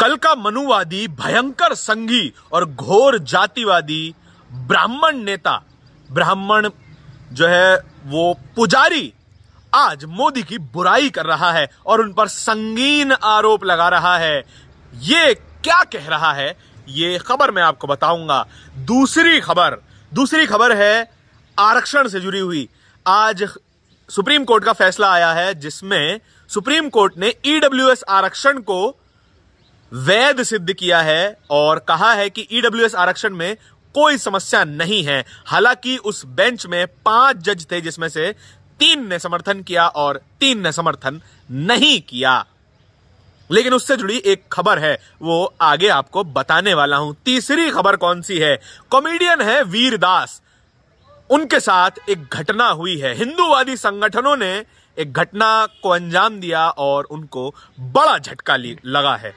कल का मनुवादी, भयंकर संघी और घोर जातिवादी ब्राह्मण नेता, ब्राह्मण जो है वो पुजारी, आज मोदी की बुराई कर रहा है और उन पर संगीन आरोप लगा रहा है। ये क्या कह रहा है, ये खबर मैं आपको बताऊंगा। दूसरी खबर है आरक्षण से जुड़ी हुई। आज सुप्रीम कोर्ट का फैसला आया है जिसमें सुप्रीम कोर्ट ने ईडब्ल्यूएस आरक्षण को वैध सिद्ध किया है और कहा है कि ईडब्ल्यूएस आरक्षण में कोई समस्या नहीं है। हालांकि उस बेंच में 5 जज थे जिसमें से 3 ने समर्थन किया और 3 ने समर्थन नहीं किया। लेकिन उससे जुड़ी एक खबर है, वो आगे आपको बताने वाला हूं। तीसरी खबर कौन सी है? कॉमेडियन है वीरदास, उनके साथ एक घटना हुई है। हिंदूवादी संगठनों ने एक घटना को अंजाम दिया और उनको बड़ा झटका लगा है।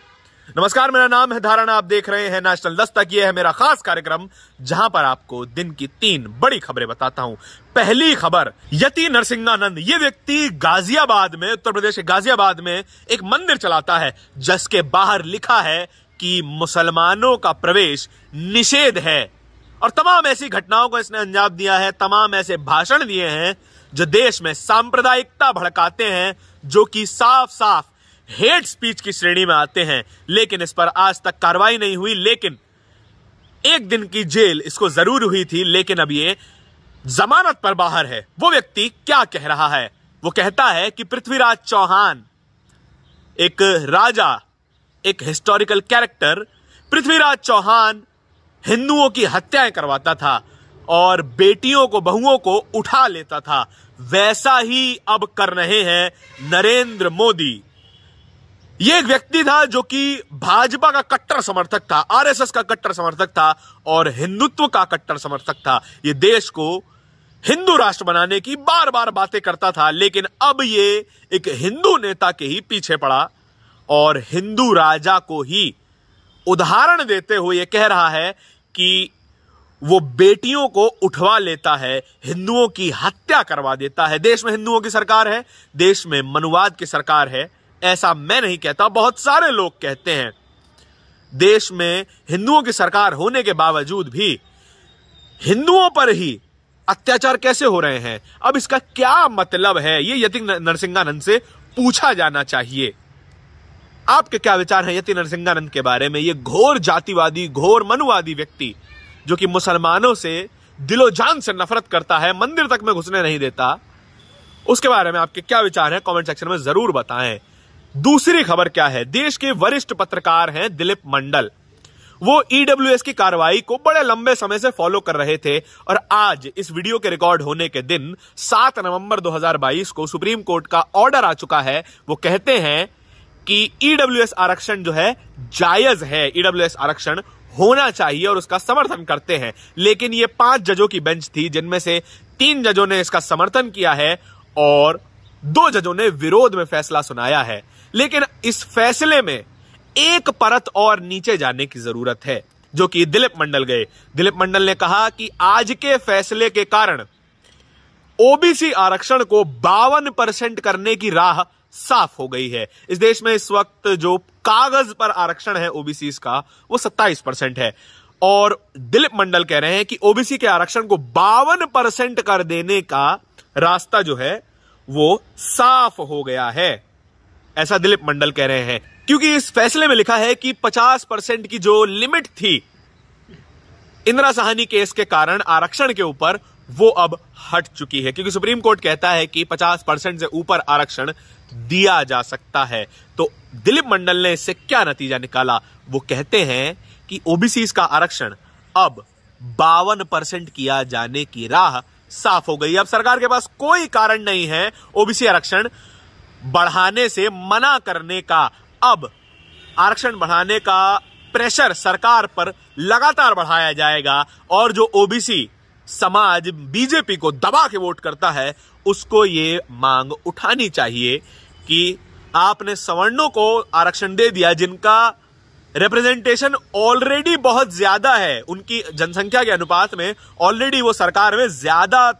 नमस्कार, मेरा नाम है धारण, आप देख रहे हैं नेशनल दस्तक। ये है मेरा खास कार्यक्रम जहां पर आपको दिन की 3 बड़ी खबरें बताता हूं। पहली खबर, यति नरसिंहानंद। ये व्यक्ति गाजियाबाद में, उत्तर प्रदेश के गाजियाबाद में एक मंदिर चलाता है जिसके बाहर लिखा है कि मुसलमानों का प्रवेश निषेध है। और तमाम ऐसी घटनाओं को इसने अंजाम दिया है, तमाम ऐसे भाषण दिए हैं जो देश में सांप्रदायिकता भड़काते हैं, जो कि साफ साफ हेट स्पीच की श्रेणी में आते हैं। लेकिन इस पर आज तक कार्रवाई नहीं हुई। लेकिन 1 दिन की जेल इसको जरूर हुई थी, लेकिन अब ये जमानत पर बाहर है। वो व्यक्ति क्या कह रहा है? वो कहता है कि पृथ्वीराज चौहान, एक राजा, एक हिस्टोरिकल कैरेक्टर, पृथ्वीराज चौहान हिंदुओं की हत्याएं करवाता था और बेटियों को, बहुओं को उठा लेता था। वैसा ही अब कर रहे हैं नरेंद्र मोदी। ये एक व्यक्ति था जो कि भाजपा का कट्टर समर्थक था, आरएसएस का कट्टर समर्थक था और हिंदुत्व का कट्टर समर्थक था। ये देश को हिंदू राष्ट्र बनाने की बार बार बातें करता था, लेकिन अब ये एक हिंदू नेता के ही पीछे पड़ा और हिंदू राजा को ही उदाहरण देते हुए ये कह रहा है कि वो बेटियों को उठवा लेता है, हिंदुओं की हत्या करवा देता है। देश में हिंदुओं की सरकार है, देश में मनुवाद की सरकार है, ऐसा मैं नहीं कहता, बहुत सारे लोग कहते हैं। देश में हिंदुओं की सरकार होने के बावजूद भी हिंदुओं पर ही अत्याचार कैसे हो रहे हैं? अब इसका क्या मतलब है, ये यति नरसिंहानंद से पूछा जाना चाहिए। आपके क्या विचार हैं यति नरसिंहानंद के बारे में? ये घोर जातिवादी, घोर मनुवादी व्यक्ति जो कि मुसलमानों से दिलो जान से नफरत करता है, मंदिर तक में घुसने नहीं देता, उसके बारे में आपके क्या विचार हैं? कमेंट सेक्शन में जरूर बताएं। दूसरी खबर क्या है? देश के वरिष्ठ पत्रकार हैं दिलीप मंडल। वो ईडब्ल्यूएस की कार्रवाई को बड़े लंबे समय से फॉलो कर रहे थे और आज इस वीडियो के रिकॉर्ड होने के दिन 7 नवंबर 2022 को सुप्रीम कोर्ट का ऑर्डर आ चुका है। वो कहते हैं कि ईडब्ल्यूएस आरक्षण जो है जायज है, ईडब्ल्यूएस आरक्षण होना चाहिए और उसका समर्थन करते हैं। लेकिन ये 5 जजों की बेंच थी जिनमें से 3 जजों ने इसका समर्थन किया है और 2 जजों ने विरोध में फैसला सुनाया है। लेकिन इस फैसले में एक परत और नीचे जाने की जरूरत है, जो कि दिलीप मंडल गए। दिलीप मंडल ने कहा कि आज के फैसले के कारण ओबीसी आरक्षण को 52% करने की राह साफ हो गई है। इस देश में इस वक्त जो कागज पर आरक्षण है ओबीसी का, वो 27% है और दिलीप मंडल कह रहे हैं कि ओबीसी के आरक्षण को 52% कर देने का रास्ता जो है वो साफ हो गया है, ऐसा दिलीप मंडल कह रहे हैं। क्योंकि इस फैसले में लिखा है कि 50% की जो लिमिट थी इंदिरा साहनी केस के कारण आरक्षण के ऊपर, वो अब हट चुकी है। क्योंकि सुप्रीम कोर्ट कहता है कि 50% से ऊपर आरक्षण दिया जा सकता है। तो दिलीप मंडल ने इससे क्या नतीजा निकाला? वो कहते हैं कि ओबीसी का आरक्षण अब 52% किया जाने की राह साफ हो गई। अब सरकार के पास कोई कारण नहीं है ओबीसी आरक्षण बढ़ाने से मना करने का। अब आरक्षण बढ़ाने का प्रेशर सरकार पर लगातार बढ़ाया जाएगा और जो ओबीसी समाज बीजेपी को दबा के वोट करता है, उसको ये मांग उठानी चाहिए कि आपने सवर्णों को आरक्षण दे दिया जिनका रिप्रेजेंटेशन ऑलरेडी बहुत ज्यादा है, उनकी जनसंख्या के अनुपात में ऑलरेडी वो सरकार में ज्यादा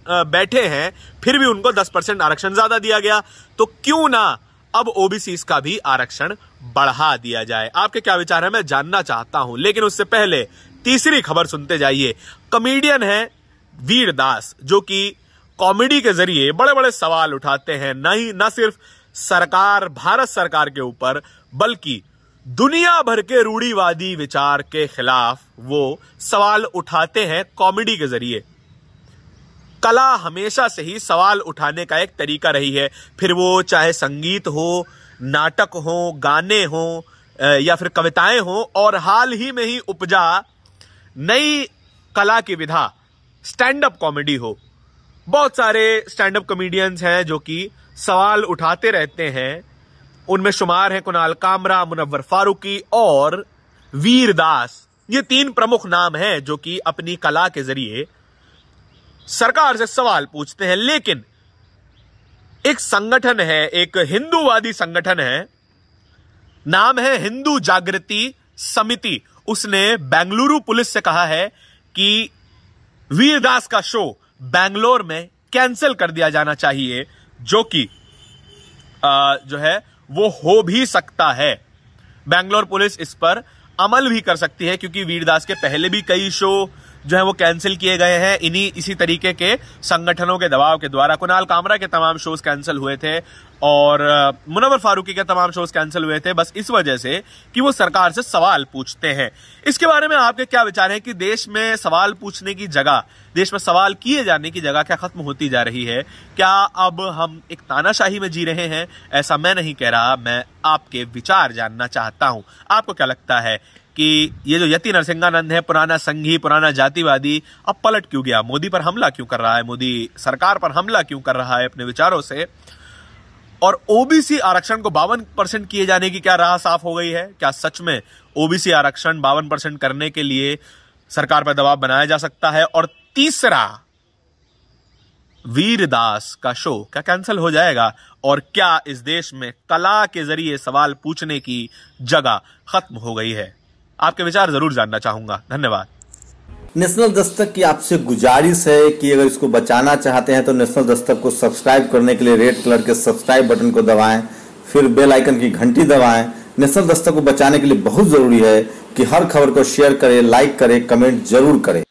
बैठे हैं, फिर भी उनको 10% आरक्षण ज्यादा दिया गया। तो क्यों ना अब ओबीसी का भी आरक्षण बढ़ा दिया जाए। आपके क्या विचार है मैं जानना चाहता हूं, लेकिन उससे पहले तीसरी खबर सुनते जाइए। कॉमेडियन है वीर दास, जो कि कॉमेडी के जरिए बड़े बड़े सवाल उठाते हैं, न सिर्फ सरकार, भारत सरकार के ऊपर, बल्कि दुनिया भर के रूढ़िवादी विचार के खिलाफ वो सवाल उठाते हैं कॉमेडी के जरिए। कला हमेशा से ही सवाल उठाने का एक तरीका रही है, फिर वो चाहे संगीत हो, नाटक हो, गाने हो या फिर कविताएं हो, और हाल ही में ही उपजा नई कला की विधा स्टैंड अप कॉमेडी हो। बहुत सारे स्टैंड अप कॉमेडियंस हैं जो कि सवाल उठाते रहते हैं। उनमें शुमार हैं कुणाल कामरा, मुनव्वर फारूकी और वीर दास। ये 3 प्रमुख नाम हैं जो कि अपनी कला के जरिए सरकार से सवाल पूछते हैं। लेकिन एक संगठन है, एक हिंदूवादी संगठन है, नाम है हिंदू जागृति समिति। उसने बेंगलुरु पुलिस से कहा है कि वीरदास का शो बेंगलोर में कैंसिल कर दिया जाना चाहिए, जो कि जो है वो हो भी सकता है। बेंगलोर पुलिस इस पर अमल भी कर सकती है, क्योंकि वीरदास के पहले भी कई शो जो है वो कैंसिल किए गए हैं इसी तरीके के संगठनों के दबाव के द्वारा। कुणाल कामरा के तमाम शोज कैंसिल हुए थे और मुनव्वर फारूकी के तमाम शोज कैंसिल हुए थे, बस इस वजह से कि वो सरकार से सवाल पूछते हैं। इसके बारे में आपके क्या विचार हैं कि देश में सवाल पूछने की जगह, देश में सवाल किए जाने की जगह क्या खत्म होती जा रही है? क्या अब हम एक तानाशाही में जी रहे हैं? ऐसा मैं नहीं कह रहा, मैं आपके विचार जानना चाहता हूं। आपको क्या लगता है कि ये जो यति नरसिंहानंद है, पुराना संघी, पुराना जातिवादी, अब पलट क्यों गया? मोदी पर हमला क्यों कर रहा है? मोदी सरकार पर हमला क्यों कर रहा है अपने विचारों से? और ओबीसी आरक्षण को 52% किए जाने की क्या राह साफ हो गई है? क्या सच में ओबीसी आरक्षण 52% करने के लिए सरकार पर दबाव बनाया जा सकता है? और तीसरा, वीरदास का शो क्या कैंसिल हो जाएगा? और क्या इस देश में कला के जरिए सवाल पूछने की जगह खत्म हो गई है? आपके विचार जरूर जानना चाहूंगा। धन्यवाद। नेशनल दस्तक की आपसे गुजारिश है कि अगर इसको बचाना चाहते हैं तो नेशनल दस्तक को सब्सक्राइब करने के लिए रेड कलर के सब्सक्राइब बटन को दबाएं, फिर बेल आइकन की घंटी दबाएं। नेशनल दस्तक को बचाने के लिए बहुत जरूरी है कि हर खबर को शेयर करें, लाइक करें, कमेंट जरूर करें।